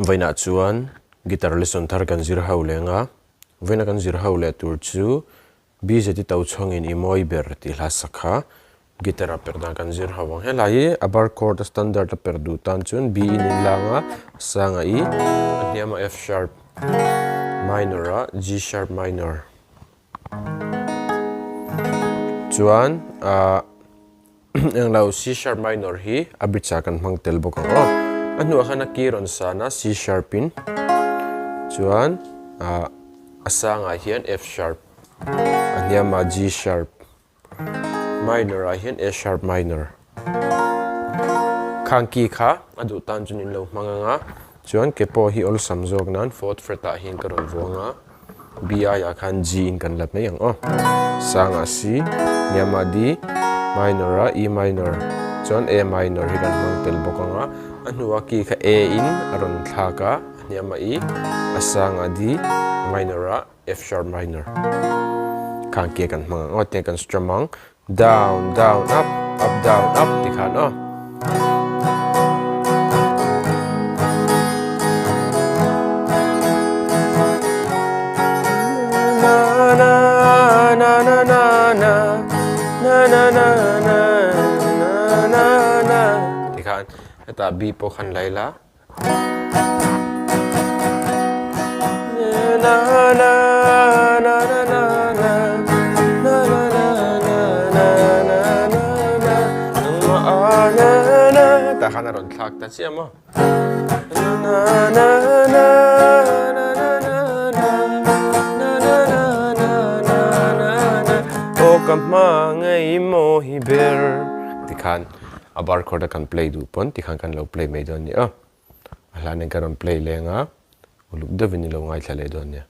Vaina chuan guitar lesson thar kan zir ho lenga vaina kan zir ho le tur chu BZT Tochhawng in mâwi ber ti hla sakha guitar Perhdan kan zir ho wang helai abar chord standard perdu tan chun B in langa sanga I aniama F sharp minor a G sharp minor chuan englo C sharp minor hi abricha kan hmang tel bok ang anu khana kiron sana C sharp in chuan asanga hian F sharp aniama G sharp minor a hian A sharp minor khangki kha adu tan chun in lo hmanga chuan kepo hi ol samjok nan fourth fret a hin karon wanga B ya khan G in kan lap mai ang sanga C niama D minor a E minor chuan A minor hi kan hmang tel bok anga anuwa ki kha A in aron thlaka niama I asanga D minor a F sharp minor khangki kan hmang te kan strumang down down up up down up ti khan na na na na na na na na na na na na ti khan eta B po khan laila na na na na na na na na na ta khan aron thak ta chi amo na na na kama ngai mo hi ber tikhan abar chord kan play du pon tikhan kan lo play mai don ni ala ne karon play lenga uluk da vinilo ngai thale don ne